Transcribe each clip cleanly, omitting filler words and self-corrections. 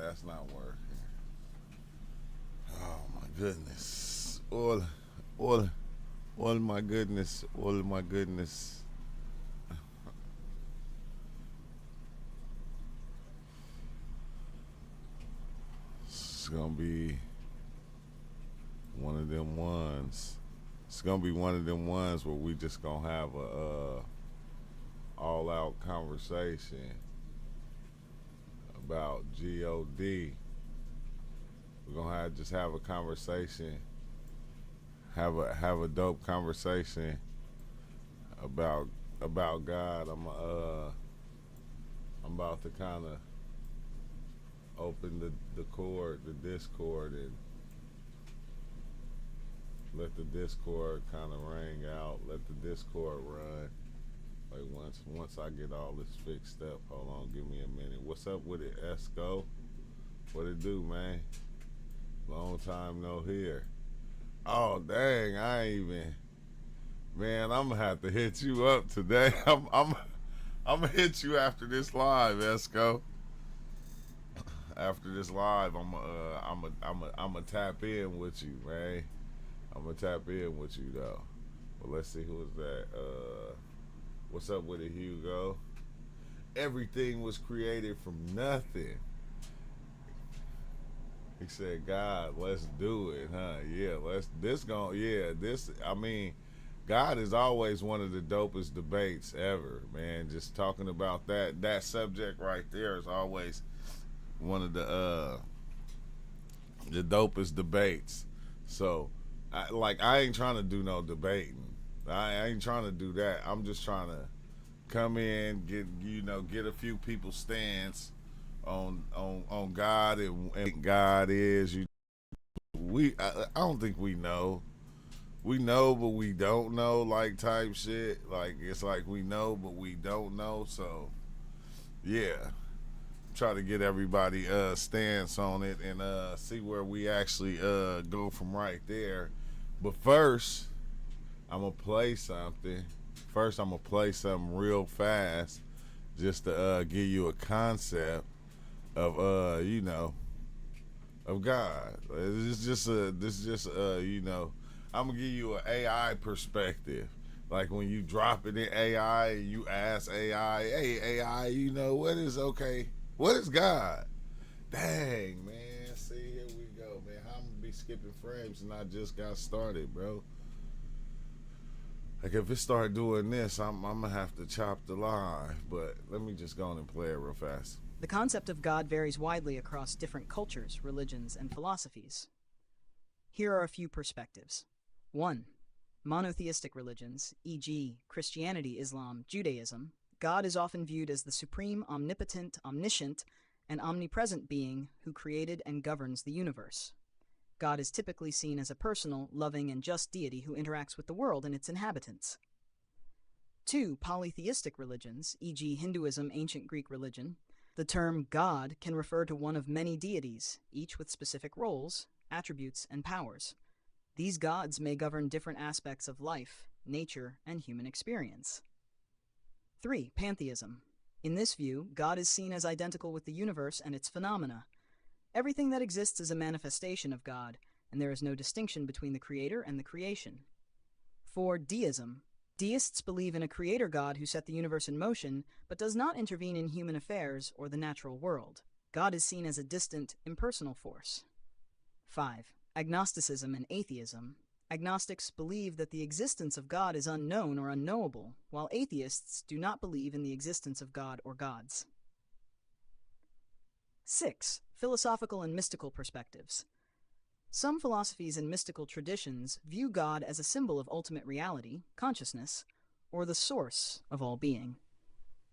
that's not working. Oh my goodness. All, all my goodness. All my goodness. It's gonna be one of them ones. It's gonna be one of them ones where we just gonna have a all out conversation about God. We're gonna just have a conversation, have a dope conversation about God. I'm about to kind of open the Discord, and let the Discord kind of ring out. Let the Discord run. Like once I get all this fixed up, hold on, give me a minute. What's up with it, Esco? What it do, man? Long time no hear. Oh dang, I ain't even. Man, I'm gonna have to hit you up today. I'm gonna hit you after this live, Esco. After this live, I'm gonna tap in with you, man. I'm gonna tap in with you though. Well, let's see who is that. What's up with it, Hugo? Everything was created from nothing. He said, "God, let's do it, huh? Yeah, let's. This gon' yeah, this. I mean, God is always one of the dopest debates ever, man. Just talking about that subject right there is always one of the dopest debates. So, I ain't trying to do no debating. I ain't trying to do that. I'm just trying to come in, get a few people's stance on God and God is. I don't think we know. We know, but we don't know, like type shit. Like it's like we know, but we don't know. So yeah, try to get everybody stance on it and see where we actually go from right there. But first, I'm gonna play something. First, I'm gonna play something real fast, just to give you a concept of of God. This is just I'm gonna give you an AI perspective. Like when you drop it in AI, you ask AI, "Hey AI, what is okay? What is God?" Dang man, see here we go, man. I'm gonna be skipping frames and I just got started, bro. Like if it start doing this, I'm gonna have to chop the line. But let me just go on and play it real fast. The concept of God varies widely across different cultures, religions, and philosophies. Here are a few perspectives. 1. Monotheistic religions, e.g., Christianity, Islam, Judaism, God is often viewed as the supreme, omnipotent, omniscient, and omnipresent being who created and governs the universe. God is typically seen as a personal, loving, and just deity who interacts with the world and its inhabitants. 2. Polytheistic religions, e.g., Hinduism, ancient Greek religion. The term God can refer to one of many deities, each with specific roles, attributes, and powers. These gods may govern different aspects of life, nature, and human experience. 3. Pantheism. In this view, God is seen as identical with the universe and its phenomena. Everything that exists is a manifestation of God, and there is no distinction between the creator and the creation. 4. Deism. Deists believe in a creator God who set the universe in motion, but does not intervene in human affairs or the natural world. God is seen as a distant, impersonal force. 5. Agnosticism and atheism. Agnostics believe that the existence of God is unknown or unknowable, while atheists do not believe in the existence of God or gods. 6. Philosophical and mystical perspectives. Some philosophies and mystical traditions view God as a symbol of ultimate reality, consciousness, or the source of all being.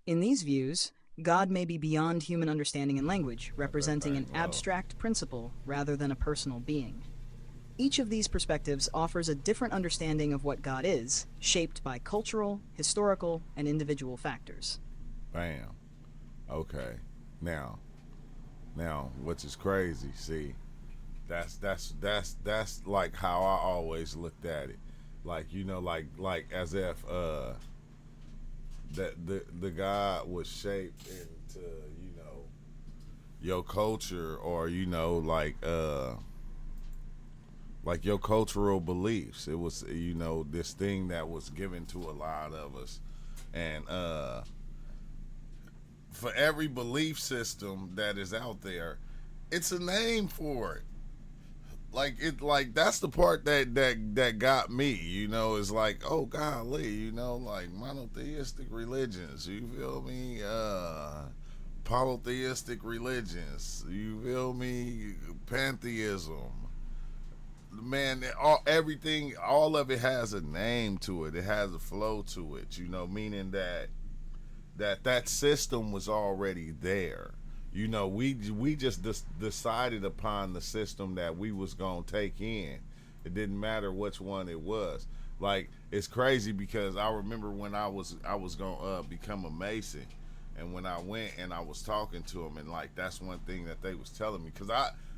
In these views, God may be beyond human understanding and language, representing an abstract principle rather than a personal being. Each of these perspectives offers a different understanding of what God is, shaped by cultural, historical, and individual factors. Bam. Okay. Now, which is crazy. See, that's like how I always looked at it. Like like as if that the God was shaped into your culture, or like your cultural beliefs. It was, this thing that was given to a lot of us. And for every belief system that is out there, it's a name for it. Like that's the part that got me, is like, oh golly, like monotheistic religions, you feel me? Polytheistic religions, you feel me? Pantheism, man, everything, all of it has a name to it. It has a flow to it, meaning that system was already there. We just decided upon the system that we was gonna take in. It didn't matter which one it was. Like, it's crazy because I remember when I was gonna become a Mason, and when I went and I was talking to them, and like that's one thing that they was telling me, because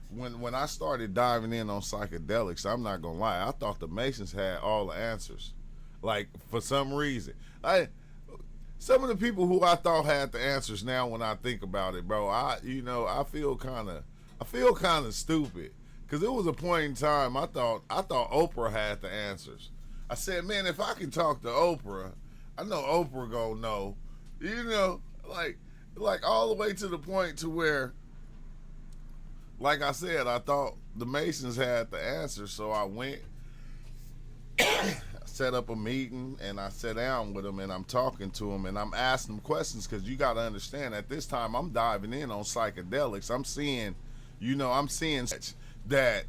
when I started diving in on psychedelics, I'm not gonna lie, I thought the Masons had all the answers. Like, for some reason, some of the people who I thought had the answers, now when I think about it, bro, I feel kind of stupid, because there was a point in time I thought Oprah had the answers. I said, man, if I can talk to Oprah, I know Oprah gonna know, like all the way to the point to where, like I said, I thought the Masons had the answers. So I went, set up a meeting, and I sat down with them, and I'm talking to them, and I'm asking them questions, because you got to understand, at this time I'm diving in on psychedelics. I'm seeing that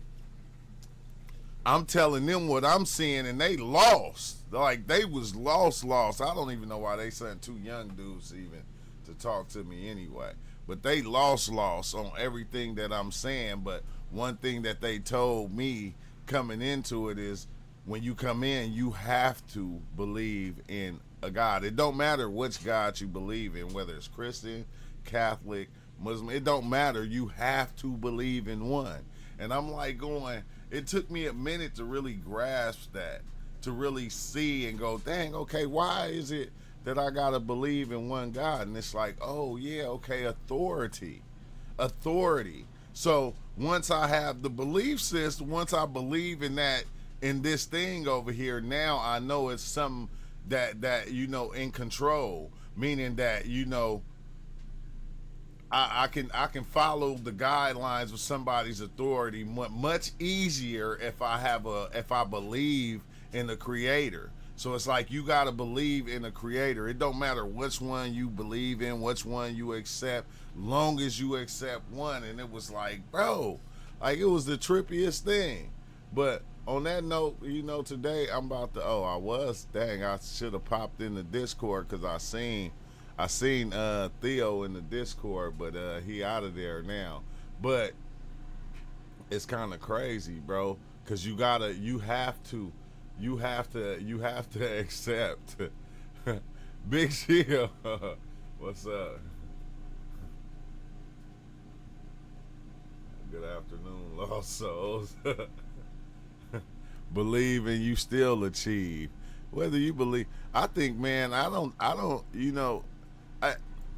I'm telling them what I'm seeing, and they lost. Like, they was lost. I don't even know why they sent two young dudes even to talk to me anyway. But they lost on everything that I'm saying. But one thing that they told me coming into it is, when you come in, you have to believe in a God. It don't matter which God you believe in, whether it's Christian, Catholic, Muslim, it don't matter. You have to believe in one. And I'm like going, it took me a minute to really grasp that, to really see and go, dang, okay, why is it that I gotta believe in one God? And it's like, oh yeah, okay, authority. So once I have the belief system, once I believe in that, in this thing over here, now I know it's something that in control, meaning that I can follow the guidelines of somebody's authority much easier if I believe in the creator. So it's like, you got to believe in the creator. It don't matter which one you believe in, which one you accept, long as you accept one. And it was like, bro, like, it was the trippiest thing. But on that note, today I'm about to, I should have popped in the Discord, because I seen Theo in the Discord, but he out of there now. But it's kind of crazy, bro, because you have to accept. Big Shield, what's up? Good afternoon, lost souls. Believe and you still achieve. Whether you believe, I think, man, I don't, I don't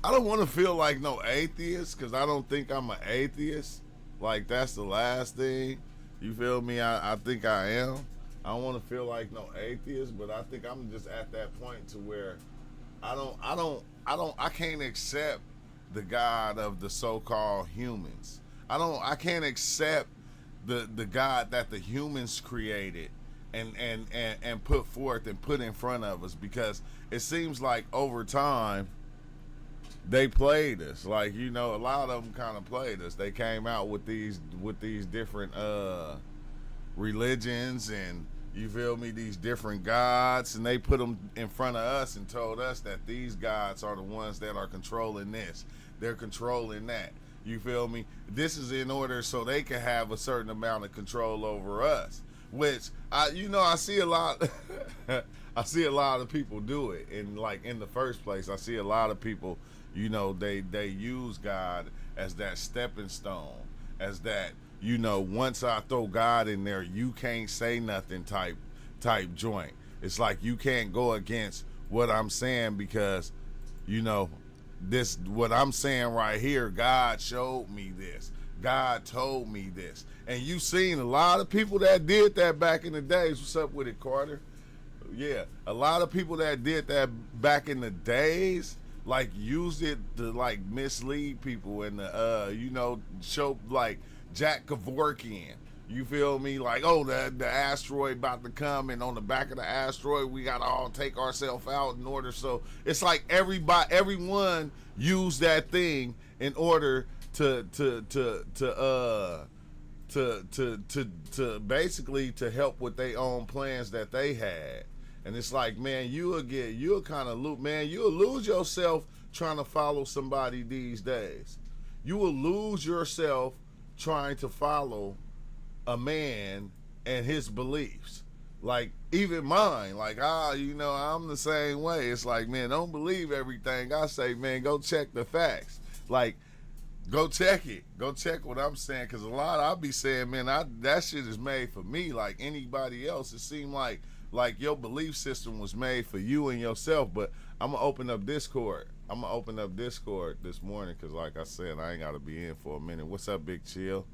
want to feel like no atheist, because I don't think I'm an atheist. Like, that's the last thing. You feel me? I think I am. I don't want to feel like no atheist, but I think I'm just at that point to where I can't accept the God of the so-called humans. I can't accept the God that the humans created and put forth and put in front of us, because it seems like over time they played us. Like, a lot of them kind of played us. They came out with these different religions, and you feel me, these different gods, and they put them in front of us and told us that these gods are the ones that are controlling this, they're controlling that. You feel me? This is in order so they can have a certain amount of control over us, which I see a lot. I see a lot of people do it, and like, in the first place, I see a lot of people, they use God as that stepping stone, as that, once I throw God in there, you can't say nothing type joint. It's like, you can't go against what I'm saying, because this what I'm saying right here, God showed me this. God told me this. And you seen a lot of people that did that back in the days. What's up with it, Carter? Yeah, a lot of people that did that back in the days, like used it to like mislead people and show like Jack Kevorkian. You feel me? Like, oh, the asteroid about to come, and on the back of the asteroid, we gotta all take ourselves out in order. So it's like everyone used that thing in order to basically to help with their own plans that they had. And it's like, man, you'll lose yourself trying to follow somebody these days. You will lose yourself trying to follow a man and his beliefs. Like, even mine, like, I'm the same way. It's like, man, don't believe everything I say, man. Go check the facts. Like, go check it. Go check what I'm saying, because a lot I'll be saying, man, that shit is made for me. Like anybody else, it seemed like your belief system was made for you and yourself. But I'm gonna open up Discord. This morning, because like I said, I ain't gotta be in for a minute. What's up, Big Chill?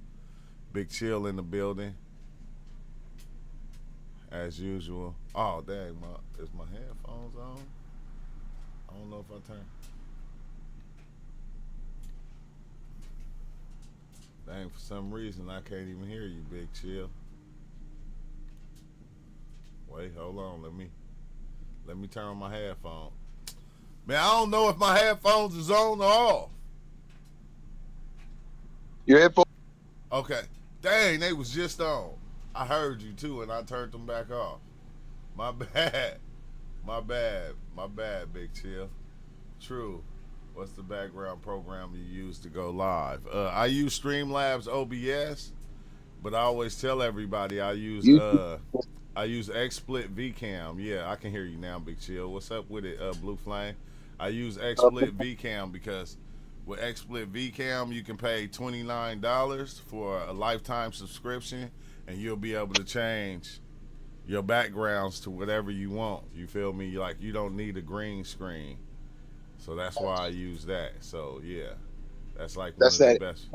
Big Chill in the building, as usual. Oh dang, is my headphones on? I don't know if I turn. Dang, for some reason I can't even hear you, Big Chill. Wait, hold on. Let me turn on my headphone. Man, I don't know if my headphones is on or off. Your headphones? Okay. Dang, they was just on. I heard you too, and I turned them back off. My bad. My bad, Big Chill. True. What's the background program you use to go live? I use Streamlabs OBS, but I always tell everybody I use XSplit VCam. Yeah, I can hear you now, Big Chill. What's up with it, Blue Flame? I use XSplit VCam because with XSplit VCam you can pay $29 for a lifetime subscription, and you'll be able to change your backgrounds to whatever you want. You feel me? Like, you don't need a green screen. So that's why I use that. So yeah, that's like one of the best.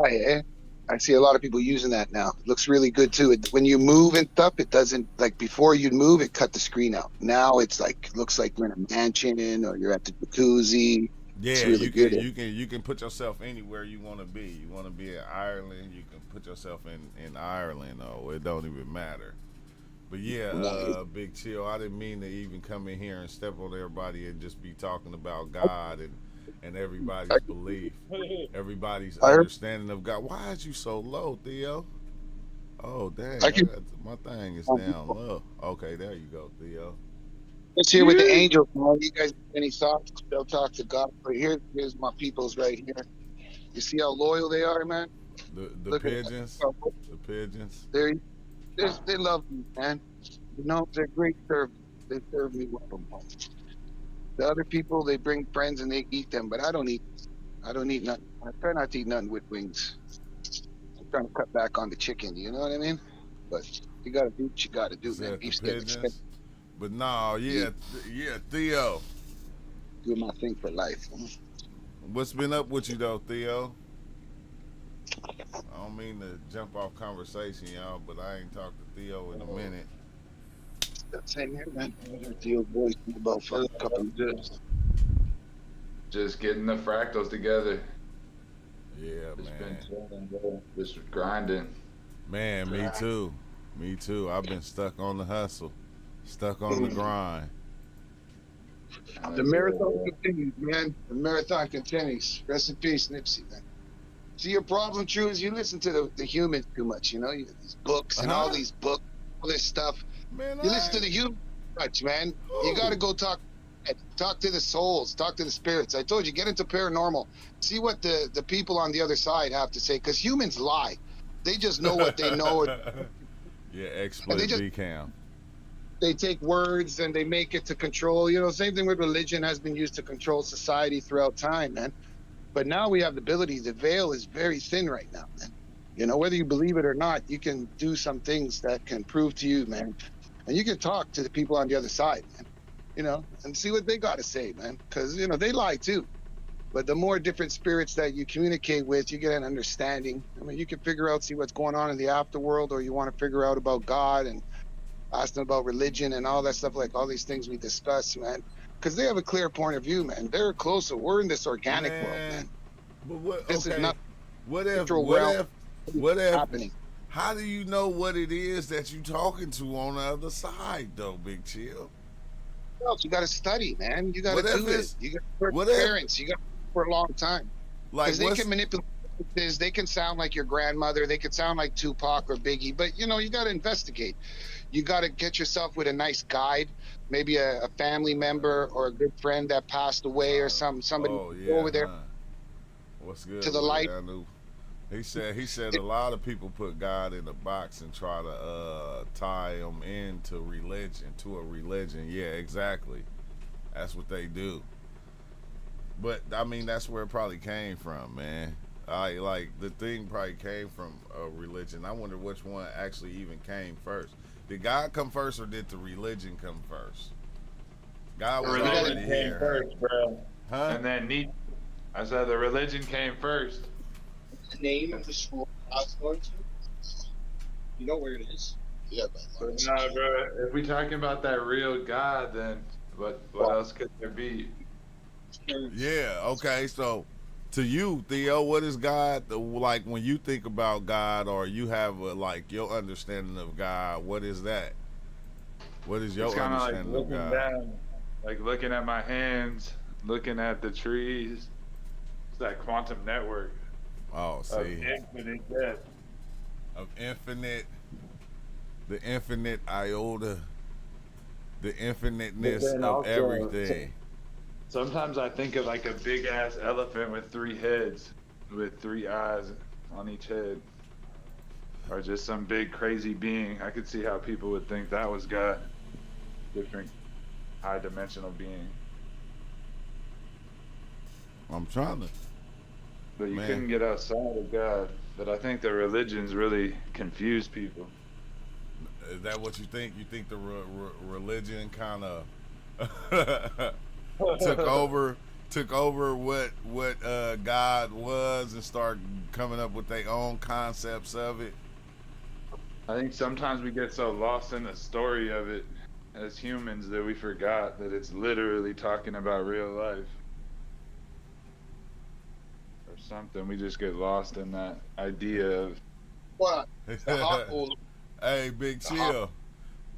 I see a lot of people using that now. It looks really good too. When you move and stuff, it doesn't, like before you move, it cut the screen out. Now it's like, looks like you're in a mansion or you're at the jacuzzi. Yeah, it's really good. You can put yourself anywhere you want to be. You want to be in Ireland, you can put yourself in Ireland. Oh, it don't even matter. But yeah, Big Chill, I didn't mean to even come in here and step on everybody and just be talking about God and everybody's belief, everybody's understanding of God. Why is you so low, Theo? Oh, dang, my thing is down low. Okay, there you go, Theo. It's here with the angels, man. You guys have any thoughts? They'll talk to God. But here's my peoples right here. You see how loyal they are, man? The pigeons? The pigeons? They love me, man. You know, they're great servants. They serve me well. The other people, they bring friends and they eat them, but I don't eat nothing. I try not to eat nothing with wings. I'm trying to cut back on the chicken, you know what I mean? But you gotta do what you gotta do, man. Beef pigeons. But no, yeah, Theo. Do my thing for life. What's been up with you though, Theo? I don't mean to jump off conversation, y'all, but I ain't talked to Theo in a minute. Same here, man. Theo boys about for a couple of days. Just getting the fractals together. Yeah, man. Just grinding. Man, me too. Me too. I've been stuck on the hustle, stuck on the grind. The marathon continues, man. The marathon continues. Rest in peace, Nipsey, man. See, your problem, True, is you listen to the humans too much, you know? These books and all these books, all this stuff. Man, you listen to the humans too much, man. Ooh. You got to go talk to the souls, talk to the spirits. I told you, get into paranormal. See what the people on the other side have to say, because humans lie. They just know what they know. Yeah, XSplit VCam. They take words and they make it to control. You know, same thing with religion has been used to control society throughout time, man. But now we have the ability. The veil is very thin right now, man. You know, whether you believe it or not, you can do some things that can prove to you, man. And you can talk to the people on the other side, man. You know, and see what they got to say, man. Because, you know, they lie too. But the more different spirits that you communicate with, you get an understanding. I mean, you can figure out, see what's going on in the afterworld, or you want to figure out about God and ask them about religion and all that stuff, like all these things we discuss, man. Because they have a clear point of view, man. They're closer. We're in this organic world, man. But what? This is Okay. not What if? neutral What realm if? What if? happening. How do you know what it is that you talking to on the other side, though, Big Chill? Well, you got to study, man. You got What to if do it. it's- You got to work what with if- parents. You got to for a long time. Like Because they what's can manipulate this. They can sound like your grandmother. They could sound like Tupac or Biggie. But, you know, you got to investigate. You got to get yourself with a nice guide, maybe a family member or a good friend that passed away or something. Somebody Oh go yeah. over there Huh. What's good? to the with it? light. I knew. He said a lot of people put God in a box and try to tie him into religion, to a religion. Yeah, exactly. That's what they do. But I mean, that's where it probably came from, man. I like the thing probably came from a religion. I wonder which one actually even came first. Did God come first, or did the religion come first? God was Religion already came here, first, bro. huh? And then Nietzsche. I said the religion came first. The name of the school I was going to. You know where it is? Yeah, but Nah, bro. If we talking about that real God, then what else could there be? Yeah. Okay. So, to you, Theo, what is God like when you think about God, or you have like your understanding of God? What is that? What is your It's kind of like understanding of looking God? down, like looking at my hands, looking at the trees. It's that quantum network Oh, of see, infinite depth. of the infinite iota, the infiniteness But then of also, everything. Sometimes I think of like a big ass elephant with 3 heads, with 3 eyes on each head, or just some big crazy being. I could see how people would think that was God, different high dimensional being. I'm trying to. But you Man. couldn't get outside of God. But I think the religions really confuse people. Is that what you think? You think the religion kind of took over what God was, and start coming up with their own concepts of it? I think sometimes we get so lost in the story of it as humans that we forgot that it's literally talking about real life. Or something. We just get lost in that idea of What? The hot old. Hey, Big Chill.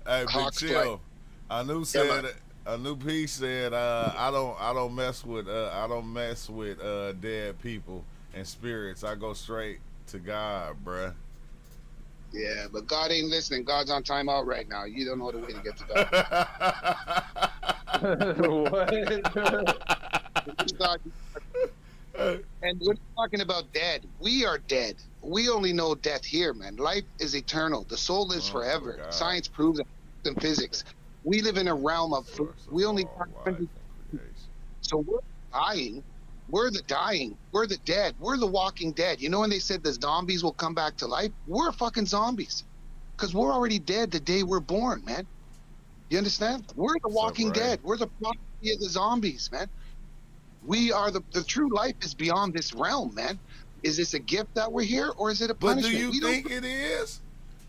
Hey, Big Hawks Chill. man. Piece said, I don't mess with dead people and spirits. I go straight to God, bruh. Yeah, but God ain't listening. God's on timeout right now. You don't know the way to get to God. what? And we're talking about dead. We are dead. We only know death here, man. Life is eternal. The soul lives Oh, my forever. God. Science proves it in physics. We live in a realm of. We only. So we're dying. We're the dying. We're the dead. We're the walking dead. You know when they said the zombies will come back to life? We're fucking zombies. Because we're already dead the day we're born, man. You understand? We're the walking right? dead. We're the prophecy of the zombies, man. We are the true life is beyond this realm, man. Is this a gift that we're here, or is it a But punishment? do you We don't- think it is?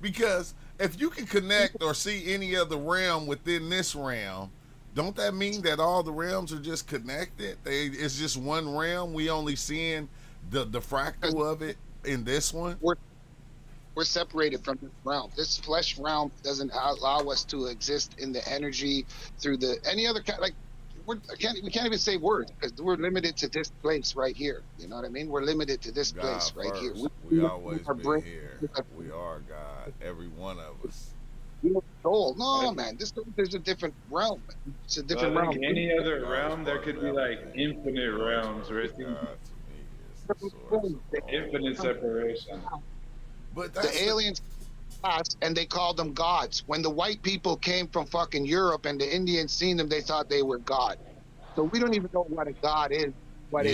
Because if you can connect or see any other realm within this realm, don't that mean that all the realms are just connected? It's just one realm. We only seeing the fractal of it in this one. we're separated from this realm. This flesh realm doesn't allow us to exist in the energy through the any other kind. Like we can't even say words because we're limited to this place right here. You know what I mean? We're limited to this God place right first. here. We always our been brain- here. We are God. Every one of us. soul. No, man. There's a different realm. It's a So different I realm. think any other God realm, is there part could of be like everything. infinite realms where it's God to me is the source of all. infinite separation. But that's The aliens passed and they called them gods. When the white people came from fucking Europe and the Indians seen them, they thought they were God. So we don't even know what a god is. What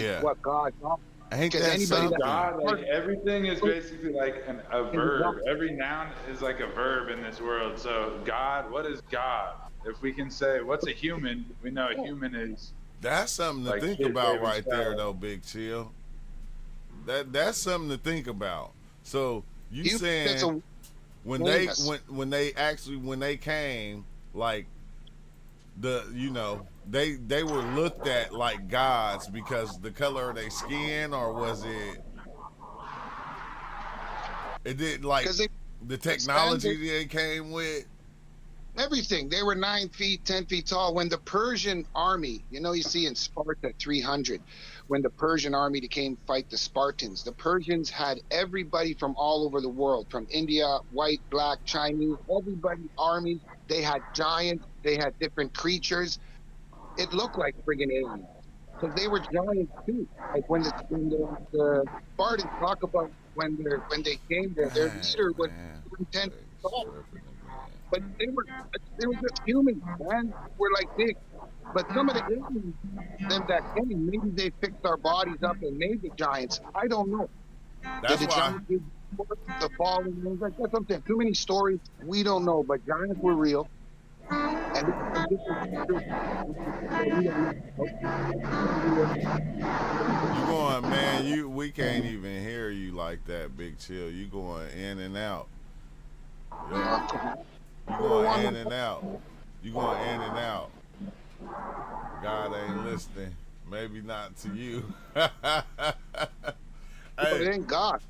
God are. Ain't Because that anybody something? that- God, like everything is basically like a verb. Every noun is like a verb in this world. So God, what is God? If we can say what's a human, we know a human is That's something to Like think Kid about Baby right there, style. though, Big Chill. That's something to think about. So you You that's saying a when they famous. when they came, like they were looked at like gods because the color of their skin, or was it did like Because they the expanded technology they came with? everything. They were 9 feet, 10 feet tall. When the Persian army, you see in Sparta 300, when the Persian army came fight the Spartans, the Persians had everybody from all over the world, from India, white, black, Chinese, everybody armies. They had giants. They had different creatures. It looked like friggin' aliens because they were giants too. Like when the Spartans talk about when they came there, their Dang, leader was man. 10 feet It's tall, tripping again. but they were just humans, man. They were like big. But some of the aliens, them that came, maybe they fixed our bodies up and made the giants. I don't know. Did That's the why. giants give the fallen ones? Like that's what I'm saying. Too many stories. We don't know, but giants were real, and they had different features that we don't know about. Maybe You going, man? We can't even hear you like that, Big Chill. You going in and out. Yo, you going in and out. You going in and out. God ain't listening. Maybe not to you. but Hey, it ain't God.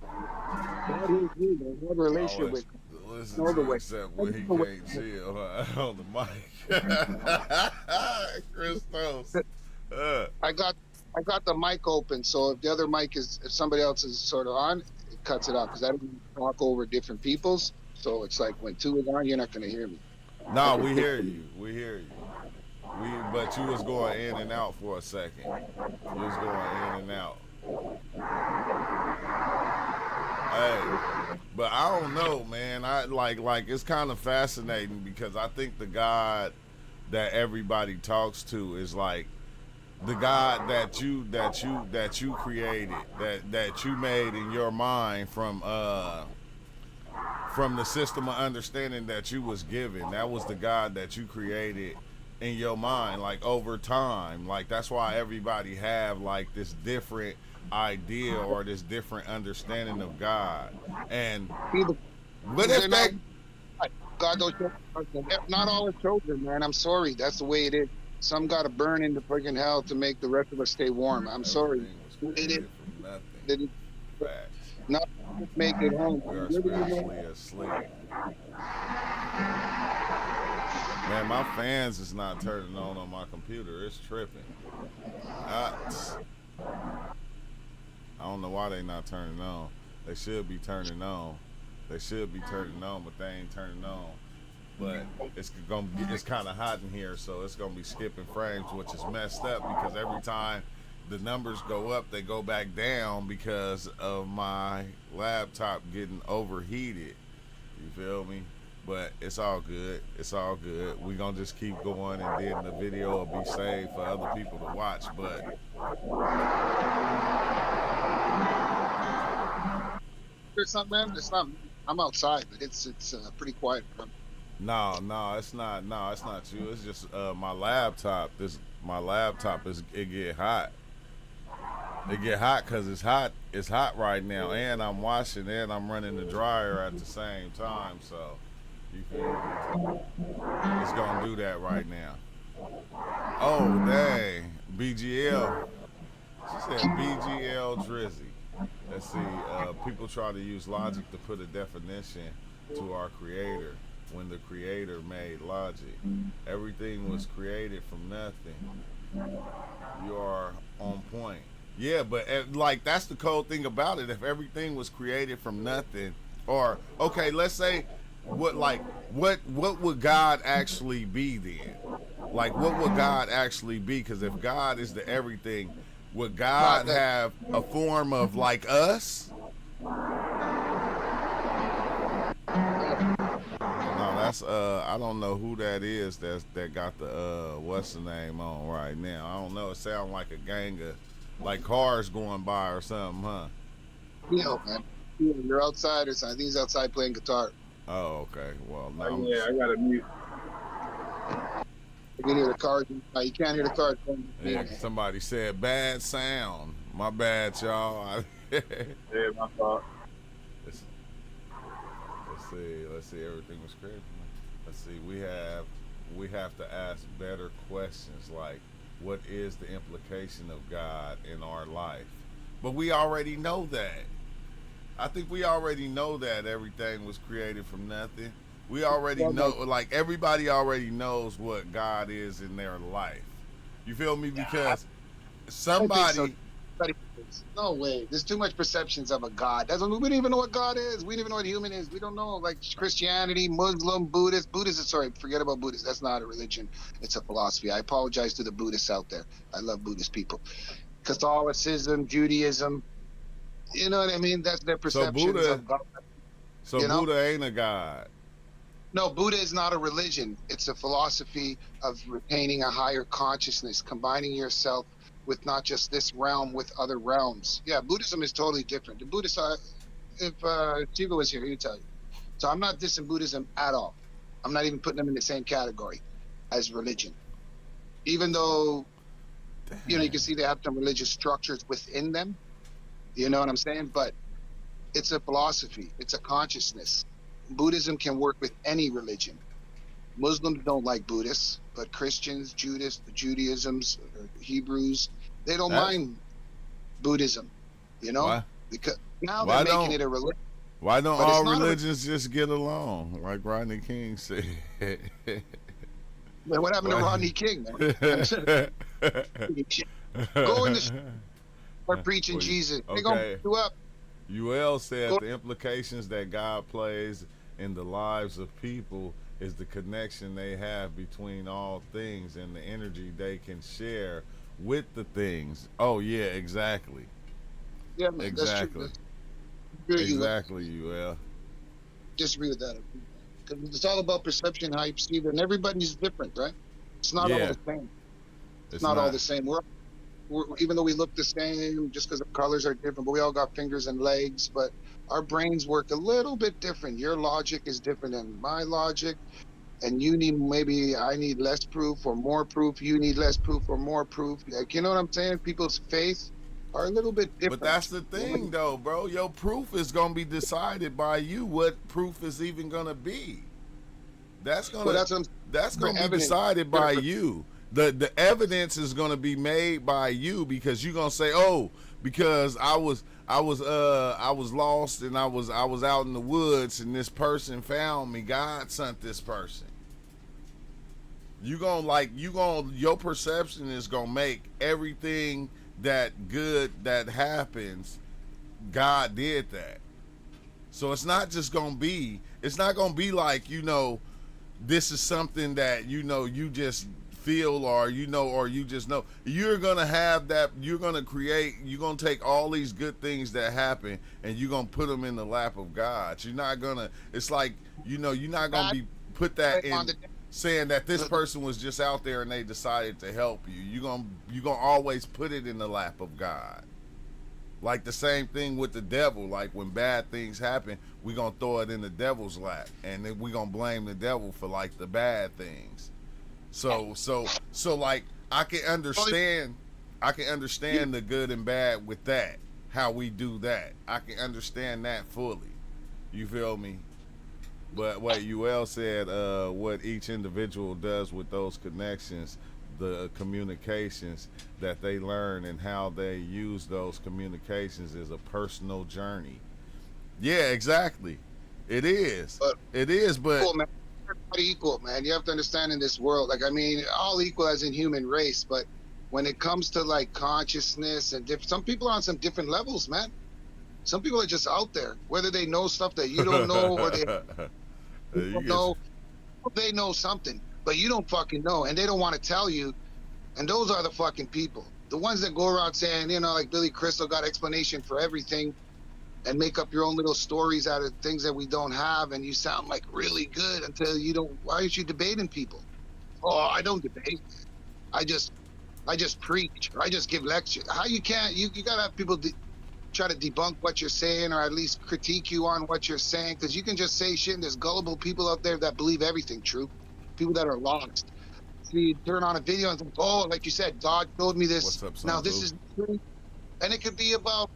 God is you. There's no relationship always with listen no other to way. except when he can't chill on the mic. Christos. I got the mic open, so if the other mic if somebody else is sort of on, it cuts it out because I don't talk over different people's. So it's like when two is on, you're not gonna hear me. No, we hear you. We hear you. But you was going in and out for a second. You was going in and out. Hey, but I don't know, man. I like it's kind of fascinating because I think the God that everybody talks to is like the God that you created, that you made in your mind from the system of understanding that you was given. That was the God that you created in your mind, like over time. Like that's why everybody have like this different idea or this different understanding of God. And People, what if they're not that God. Those not all are chosen, man. I'm sorry. That's the way it is. Some got to burn into freaking hell to make the rest of us stay warm. I'm sorry. everything was They did. created from They nothing? did Facts. not make it home. We are Where do you know? spiritually asleep. Man, my fans is not turning on my computer. It's tripping. I don't know why they not turning on. They should be turning on. They should be turning on, but they ain't turning on. But it's kind of hot in here, so it's gonna be skipping frames, which is messed up because every time the numbers go up, they go back down because of my laptop getting overheated. You feel me? But it's all good. It's all good. We gonna just keep going, and then the video will be saved for other people to watch. But There's something, man. It's not. I'm outside, but it's pretty quiet. no, it's not. No, it's not you. It's just my laptop. My laptop it get hot. It get hot because it's hot. It's hot right now, and I'm washing and I'm running the dryer at the same time. So you feel me? It's gonna do that right now. Oh dang, BGL. She said BGL Drizzy. Let's see. People try to use logic to put a definition to our creator when the creator made logic. Everything was created from nothing. You are on point. Yeah, but like that's the cold thing about it. If everything was created from nothing, or okay, let's say what would God actually be then? Like what would God actually be? Because if God is the everything, would God have a form of like us? No, that's I don't know who that is that got the what's the name on right now. I don't know. It sounds like a gang of like cars going by or something, huh? Yeah, man. You're outside or something. He's outside playing guitar. Oh, okay. Well, no. Yeah, I gotta mute. You can hear the cars. You can't hear the cars. Yeah, somebody said bad sound. My bad, y'all. Yeah, my fault. let's, let's see. Everything was great. Let's see. We have to ask better questions like, what is the implication of God in our life? But we already know that. I think we already know that everything was created from nothing. We already know, like everybody already knows what God is in their life. You feel me? Because somebody. No way. There's too much perceptions of a God. We don't even know what God is. We don't even know what human is. We don't know, like Christianity, Muslim, Buddhist. Sorry, forget about Buddhist. That's not a religion. It's a philosophy. I apologize to the Buddhists out there. I love Buddhist people. Catholicism, Judaism. You know what I mean? That's their perceptions of God. So Buddha ain't a God. No, Buddha is not a religion. It's a philosophy of retaining a higher consciousness, combining yourself with not just this realm, with other realms. Yeah, Buddhism is totally different. The Buddhist, if Shiva was here, he would tell you. So I'm not dissing Buddhism at all. I'm not even putting them in the same category as religion. Even though, you can see they have some religious structures within them. You know what I'm saying? But it's a philosophy. It's a consciousness. Buddhism can work with any religion. Muslims don't like Buddhists, but Christians, Judaisms, Hebrews, they don't mind Buddhism, Why? because now they're making it a religion. Why don't all religions just get along, like Rodney King said? Man, what happened to Rodney King, man? Go in the street, start preaching Jesus. They're going to beat you up. UL said the implications that God plays in the lives of people is the connection they have between all things and the energy they can share with the things. Oh yeah, exactly. Yeah, man, exactly. That's true. Exactly, UL. Disagree with that. Because it's all about perception, how you perceive it, and everybody's different, right? It's not all the same. It's not all the same. Even though we look the same, just because the colors are different, but we all got fingers and legs, but our brains work a little bit different. Your logic is different than my logic, and I need less proof or more proof. You need less proof or more proof. Like, you know what I'm saying? People's faith are a little bit different. But that's the thing, though, bro. Your proof is gonna be decided by you. What proof is even gonna be? That's gonna be decided by you. The evidence is going to be made by you, because you're going to say, oh, because I was lost and I was out in the woods and this person found me. God sent this person. Your perception is going to make everything that good that happens, God did that. So it's not going to be like, this is something that, you just feel or you just know. You're gonna have that. You're gonna take all these good things that happen and you're gonna put them in the lap of God. You're not gonna, it's like, you're not gonna be put that in saying that this person was just out there and they decided to help you. You're gonna always put it in the lap of God. Like the same thing with the devil. Like when bad things happen, we're gonna throw it in the devil's lap and then we're gonna blame the devil for like the bad things. So like I can understand the good and bad with that, how we do that. I can understand that fully. You feel me? But what UL said, what each individual does with those connections, the communications that they learn and how they use those communications is a personal journey. Yeah, exactly. It is. But cool, man. Everybody equal, man. You have to understand in this world, all equal as in human race, but when it comes to like consciousness and some people are on some different levels, man. Some people are just out there, whether they know stuff that you don't know or they don't know. They know something, but you don't fucking know, and they don't want to tell you. And those are the fucking people, the ones that go around saying, like Billy Crystal got explanation for everything, and make up your own little stories out of things that we don't have, and you sound like really good until you don't. Why aren't you debating people? Oh, I don't debate. I just preach, or I just give lectures. How you can't? You gotta have people try to debunk what you're saying, or at least critique you on what you're saying, because you can just say shit, and there's gullible people out there that believe everything true. People that are lost. see, turn on a video and think, oh, like you said, God showed me this. What's up, Now son? this is true. And it could be about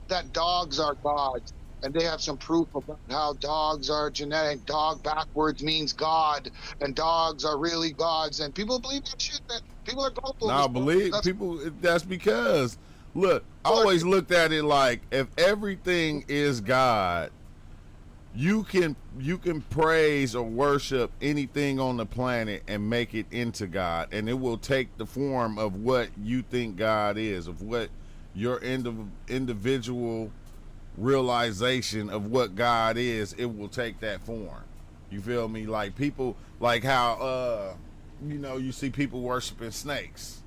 that dogs are gods. And they have some proof about how dogs are genetic. Dog backwards means God. And dogs are really gods. And people believe that shit. That people are gullible. Now, believe people. That's because, look, I always looked at it like if everything is God, you can praise or worship anything on the planet and make it into God, and it will take the form of what you think God is, of what your individual realization of what God is. It will take that form. You feel me? Like people, like how you see people worshiping snakes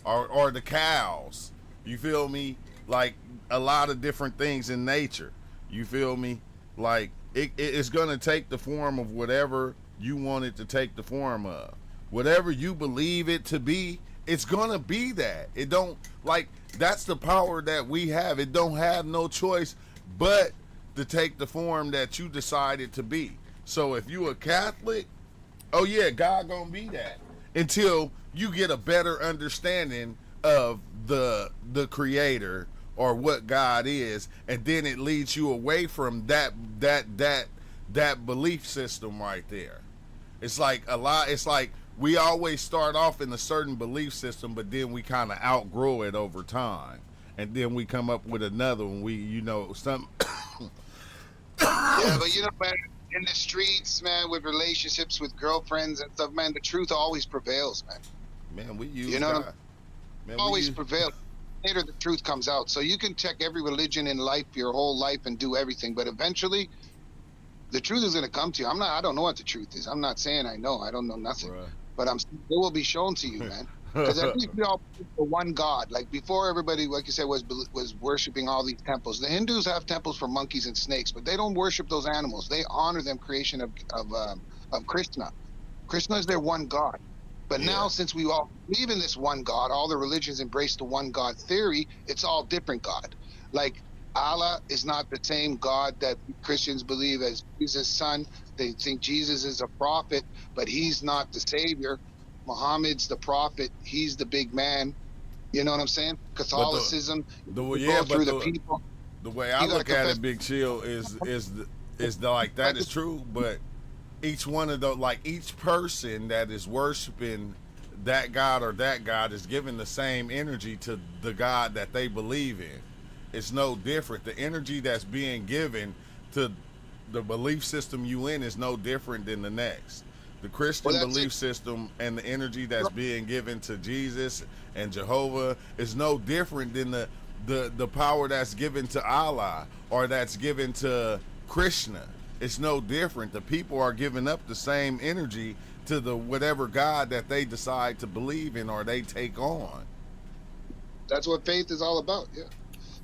or the cows. You feel me? Like a lot of different things in nature. You feel me? Like it's gonna take the form of whatever you want it to take the form of. Whatever you believe it to be, it's gonna be that. It don't, like, that's the power that we have. It don't have no choice but to take the form that you decided to be. So if you a Catholic, oh yeah, God gonna be that until you get a better understanding of the creator or what God is, and then it leads you away from that belief system right there. It's like we always start off in a certain belief system, but then we kind of outgrow it over time, and then we come up with another one. Some Yeah, but man, in the streets, man, with relationships with girlfriends and stuff, man, the truth always prevails, man. Man, we use God. Man, always prevails. Later, the truth comes out. So you can check every religion in life, your whole life, and do everything, but eventually, the truth is going to come to you. I don't know what the truth is. I'm not saying I know. I don't know nothing. Bruh. But it will be shown to you, man. Because at least we all believe the one God. Like before, everybody, like you said, was worshiping all these temples. The Hindus have temples for monkeys and snakes, but they don't worship those animals. They honor them, creation of Krishna. Krishna is their one God. But now, since we all believe in this one God, all the religions embrace the one God theory. It's all different God. Like Allah is not the same God that Christians believe as Jesus' son. They think Jesus is a prophet, but he's not the savior. Muhammad's the prophet. He's the big man. You know what I'm saying? Catholicism, people. The way I look at it, Big Chill, is like that is true, but each one of those, like each person that is worshiping that God or that God is giving the same energy to the God that they believe in. It's no different. The energy that's being given to the belief system you in is no different than the next. The Christian belief system and the energy that's being given to Jesus and Jehovah is no different than the power that's given to Allah or that's given to Krishna. It's no different. The people are giving up the same energy to the whatever God that they decide to believe in or they take on. That's what faith is all about. Yeah,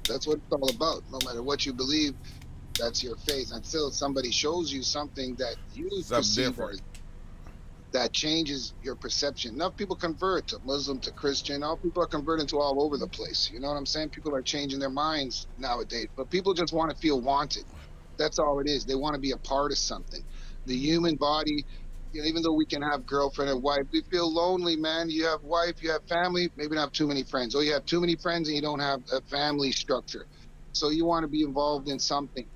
that's what it's all about. No matter what you believe, that's your faith. Until somebody shows you something that you perceive that changes your perception. Enough people convert to Muslim, to Christian. All people are converting to all over the place. You know what I'm saying? People are changing their minds nowadays, but people just want to feel wanted. That's all it is. They want to be a part of something. The human body, even though we can have girlfriend and wife, we feel lonely, man. You have wife, you have family, maybe not have too many friends. Or you have too many friends and you don't have a family structure. So you want to be involved in something,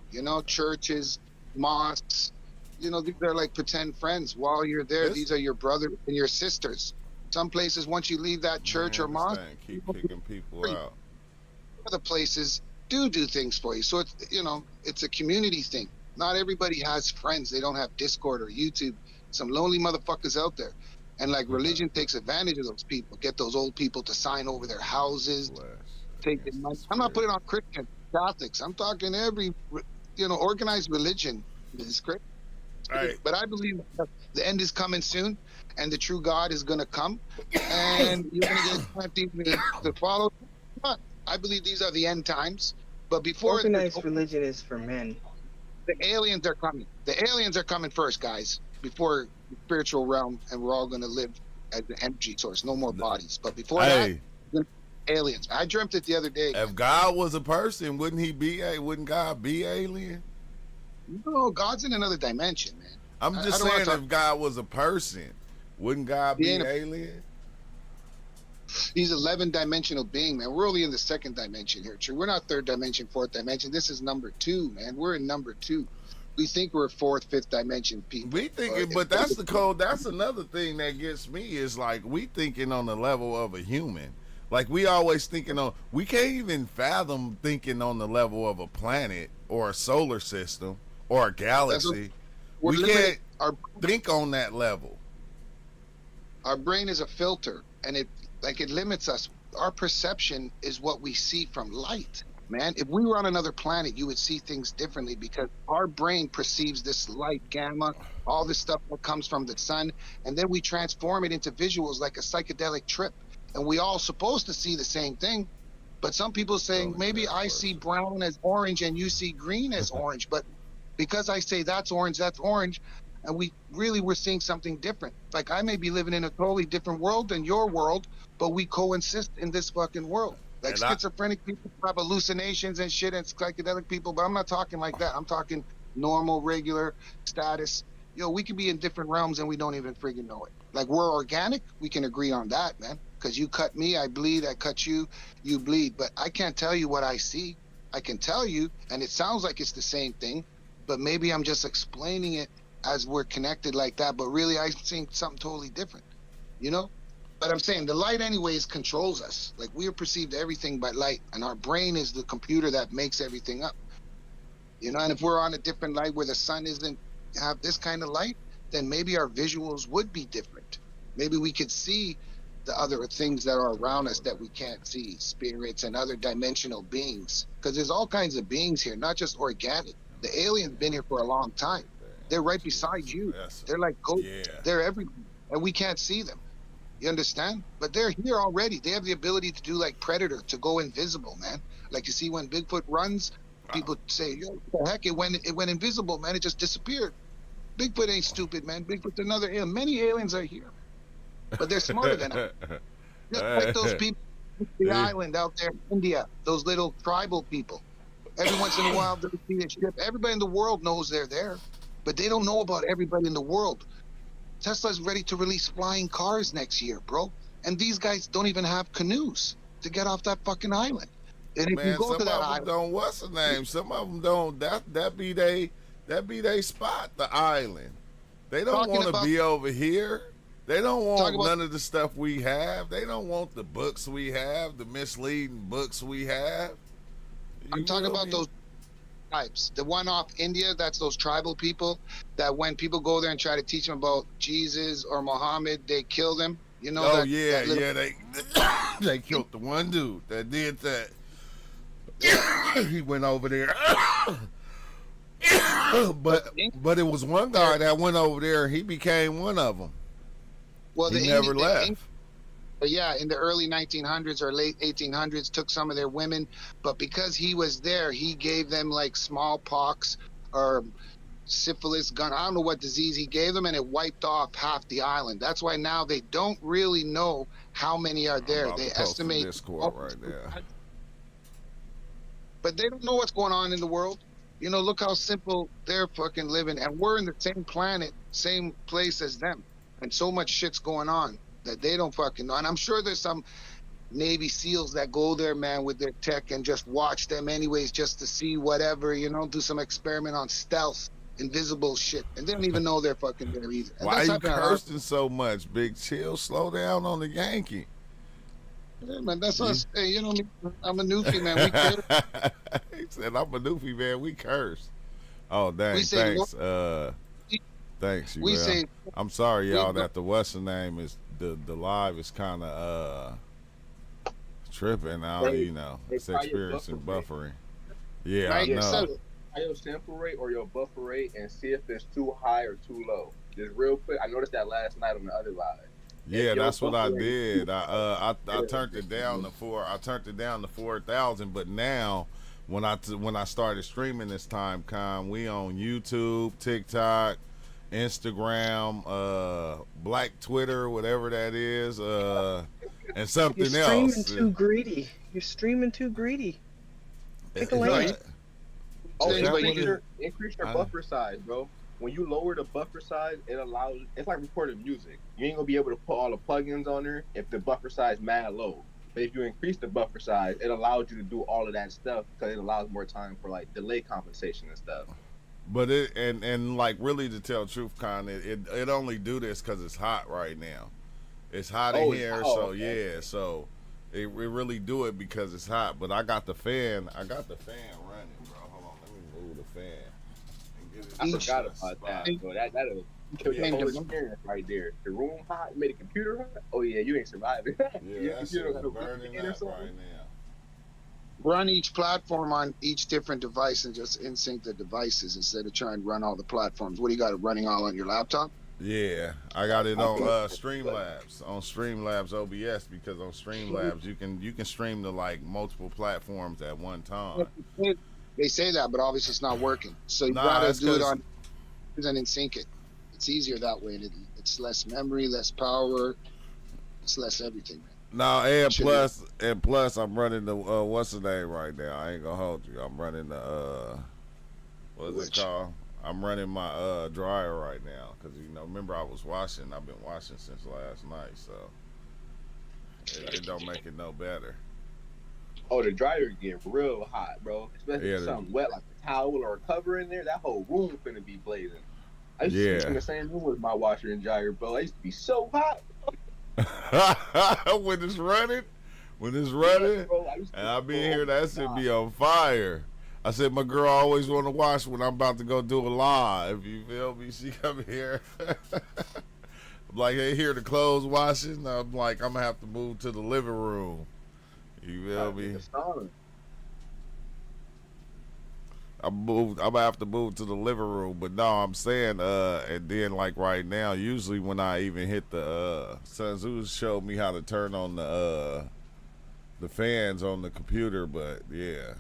churches, mosques, these are like pretend friends. While you're there, these are your brothers and your sisters. Some places, once you leave that church or mosque, keep kicking people out. Other places do things for you. So it's a community thing. Not everybody has friends. They don't have Discord or YouTube. Some lonely motherfuckers out there. And like religion takes advantage of those people. Get those old people to sign over their houses. Take their money. I'm not putting on Christian Catholics. I'm talking every organized religion is crazy. Right. But I believe the end is coming soon, and the true God is going to come, and you're going to get plenty to follow. I believe these are the end times. But before organized religion is for men. The aliens are coming. The aliens are coming first, guys. Before the spiritual realm, and we're all going to live as the energy source. No more bodies. But before that, aliens. I dreamt it the other day. If God was a person, wouldn't God be alien? No, God's in another dimension, man. I'm just saying, if God was a person, Wouldn't God He be ain't a- alien? He's 11-dimensional being, man. We're only in the second dimension here. True. We're not third dimension, fourth dimension. This is number 2, man. We're in number 2. We think we're fourth, fifth dimension people. We thinking, but that's the code. That's another thing that gets me is like we thinking on the level of a human. Like we always thinking on. We can't even fathom thinking on the level of a planet or a solar system or a galaxy. We're We limited. can't think on that level. Our brain is a filter, and it limits us. Our perception is what we see from light, man. If we were on another planet, you would see things differently because our brain perceives this light, gamma, all this stuff that comes from the sun, and then we transform it into visuals like a psychedelic trip. And we all supposed to see the same thing, but some people saying maybe I see brown as orange and you see green as orange, but because I say that's orange, and we really were seeing something different. Like I may be living in a totally different world than your world, but we coexist in this fucking world. Like And schizophrenic people have hallucinations and shit, and psychedelic people, but I'm not talking like that. I'm talking normal, regular status. We could be in different realms and we don't even friggin' know it. Like we're organic, we can agree on that, man. Because you cut me, I bleed. I cut you, you bleed. But I can't tell you what I see. I can tell you, and it sounds like it's the same thing, but maybe I'm just explaining it as we're connected like that, but really I'm seeing something totally different, But I'm saying the light anyways controls us. Like we are perceived everything by light, and our brain is the computer that makes everything up. And if we're on a different light where the sun isn't have this kind of light, then maybe our visuals would be different. Maybe we could see the other things that are around us that we can't see, spirits and other dimensional beings. Because there's all kinds of beings here, not just organic. The aliens been here for a long time. They're right beside you. They're like ghosts. Yeah. They're everywhere, and we can't see them. You understand? But they're here already. They have the ability to do like Predator, to go invisible, man. Like you see when Bigfoot runs, people say, "Yo, what the heck? It went invisible, man. It just disappeared." Bigfoot ain't stupid, man. Bigfoot's another alien. Many aliens are here, but they're smarter than us. Just like those people on the island out there in India, those little tribal people. Every once in a while, they see a ship. Everybody in the world knows they're there, but they don't know about everybody in the world. Tesla's ready to release flying cars next year, bro. And these guys don't even have canoes to get off that fucking island. And if Man, you go some to that of them island, don't. What's the name? Some of them don't. That be they spot, the island. They don't Talking want to about- be over here. They don't want Talk about- none of the stuff we have. They don't want the books we have, the misleading books we have. I'm talking about those tribes. The one off India, that's those tribal people that when people go there and try to teach them about Jesus or Muhammad, they kill them. Oh that little- they killed the one dude that did that. He went over there. but it was one guy that went over there and he became one of them. Well, He never left. But yeah, in the early 1900s or late 1800s, took some of their women, but because he was there, he gave them like smallpox or syphilis, gun. I don't know what disease he gave them, and it wiped off half the island. That's why now they don't really know how many are there. They estimate, Discord right there. but they don't know what's going on in the world. Look how simple they're fucking living, and we're in the same planet, same place as them, and so much shit's going on that they don't fucking know. And I'm sure there's some Navy SEALs that go there, man, with their tech and just watch them anyways, just to see whatever, do some experiment on stealth, invisible shit, and they don't even know they're fucking there either. And Why that's you happening a lot. cursing so much, Big Chill? Slow down on the Yankee. Yeah, man, that's us. Hey, me, I'm a newfie, man. We care. He said, "I'm a newfie, man. We curse." Oh, dang! We say Thanks. Thanks, you. We say I'm sorry, y'all, we- that the Western name is the live is kind of tripping now. They It's try your experiencing buffer buffering. Yeah, right, I know. so Try your sample rate or your buffer rate and see if it's too high or too low. Just real quick, I noticed that last night on the other live. Yeah, If your that's what I buffer rate- did. I turned it down to 4,000, but now when I started streaming this time, we on YouTube, TikTok, Instagram, Black Twitter, whatever that is, and something You're else. streaming too greedy. You're streaming too greedy. Pick a lane. Oh, Is that but what you- it- Increase your I- buffer size, bro. when you lower the buffer size, it allows. It's like recording music. You ain't gonna be able to put all the plugins on there if the buffer size mad low. But if you increase the buffer size, it allows you to do all of that stuff because it allows more time for like delay compensation and stuff. But it and like really to tell the truth, it only do this because it's hot right now. It's hot in here, so okay. yeah, so it really do it because it's hot. But I got the fan running, bro. Hold on, let me move the fan and get it. I Each forgot about that. So that'll kill your whole experience right there. The room hot, made the computer hot. Oh yeah, you ain't surviving. Yeah, that shit is burning up right now. Run each platform on each different device and just in sync the devices instead of trying to run all the platforms. What do you got it running all on your laptop? Yeah, I got it on Streamlabs, OBS, because on Streamlabs you can stream to like multiple platforms at one time. They say that, but obviously it's not working. So you gotta do it on and then sync it. It's easier that way. It's less memory, less power, it's less everything, man. No, and plus, I'm running the what's the name right now? I ain't gonna hold you. I'm running the what's it called? I'm running my dryer right now because remember I was washing. I've been washing since last night, so it don't make it no better. Oh, the dryer get real hot, bro. Especially if something wet like a towel or a cover in there. That whole room finna be blazing. I used to sleep in the same room with my washer and dryer, bro. I used to be so hot. when it's running, bro, and I be here, that shit be on fire. I said my girl always want to watch when I'm about to go do a live. You feel me? She come here. I'm like, hey, here the clothes washing. I'm like, I'm gonna have to move to the living room. You feel me? I'm gonna have to move to the living room, but no, I'm saying, and then like right now, usually when I even hit the Sun Tzu showed me how to turn on the fans on the computer, but yeah,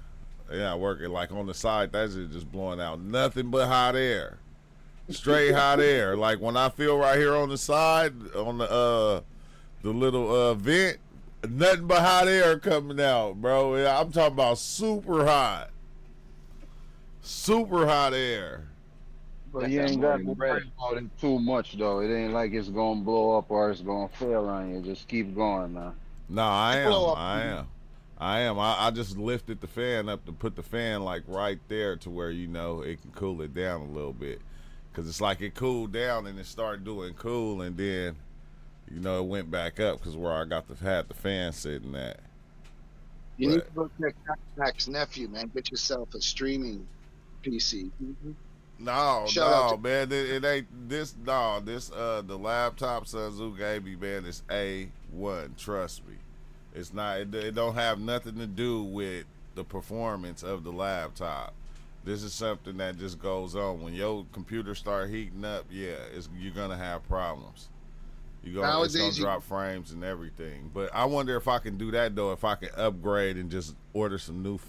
working like on the side. That's just blowing out nothing but hot air, straight hot air. Like when I feel right here on the side on the little vent, nothing but hot air coming out, bro. Yeah, I'm talking about super hot air. But you ain't got to worry about it too much, though. It ain't like it's gonna blow up or it's gonna fail on you. Just keep going, man. No, I am. I just lifted the fan up to put the fan like right there to where it can cool it down a little bit, because it's like it cooled down and it started doing cool, and then it went back up because where I had the fan sitting at. You need to go check Mac's nephew, man. Get yourself a streaming PC. No, man. It ain't this. No, this the laptop Sun Tzu gave me, man, is A1. Trust me, it's not. It don't have nothing to do with the performance of the laptop. This is something that just goes on when your computer start heating up. Yeah, you're gonna have problems. It's gonna drop frames and everything. But I wonder if I can do that though. If I can upgrade and just order some new fans.